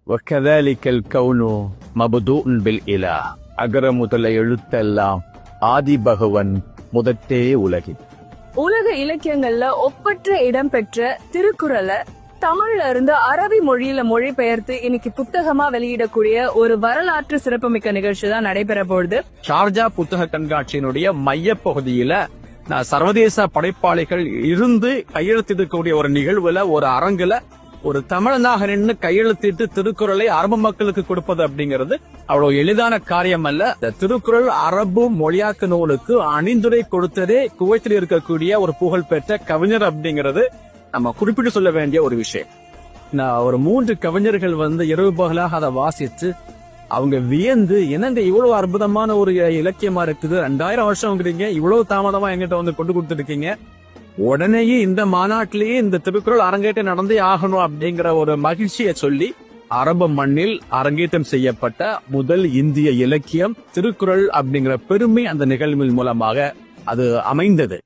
وكذلك الكون مبدوء بالإله. அகர முதல எழுத்தெல்லாம் ஆதி பகவன் முதற்றே உலகில். உலக இலக்கியங்கள்ல ஒப்பற்ற இடம் பெற்ற திருக்குறளை தமிழ்ல இருந்து அரபி மொழியில மொழிபெயர்த்து இன்னைக்கு புத்தகமா வெளியிடக்கூடிய ஒரு வரலாற்று சிறப்புமிக்க நிகழ்ச்சி தான் நடைபெற போகுது. ஷார்ஜா புத்தக கண்காட்சியினுடைய மைய பகுதியில சர்வதேச படைப்பாளிகள் இருந்து கையெழுத்திடக்கூடிய ஒரு நிகழ்வுல ஒரு அரங்குல ஒரு தமிழனாக நின்று கையெழுத்திட்டு திருக்குறளை அரபு மக்களுக்கு கொடுப்பது அப்படிங்கிறது அவ்வளவு எளிதான காரியம் அல்ல. இந்த திருக்குறள் அரபு மொழியாக்க நூலுக்கு அணிந்துரை கொடுத்ததே குவைத்தில் இருக்கக்கூடிய ஒரு புகழ்பெற்ற கவிஞர் அப்படிங்கிறது நம்ம குறிப்பிட்டு சொல்ல வேண்டிய ஒரு விஷயம். ஒரு 3 கவிஞர்கள் இரவு பகலாக அதை வாசித்து அவங்க வியந்து என்னங்க இவ்வளவு அற்புதமான ஒரு இலக்கியமா இருக்குது, 2000 வருஷம்ங்கிறீங்க, இவ்வளவு தாமதமா எங்கிட்ட கொண்டு கொடுத்துருக்கீங்க, உடனேயே இந்த மாநாட்டிலேயே இந்த திருக்குறள் அரங்கேற்றம் நடந்தே ஆகணும் அப்படிங்கிற ஒரு மகிழ்ச்சியை சொல்லி அரபு மண்ணில் அரங்கேற்றம் செய்யப்பட்ட முதல் இந்திய இலக்கியம் திருக்குறள் அப்படிங்கிற பெருமை அந்த நிகழ்வின் மூலமாக அது அமைந்தது.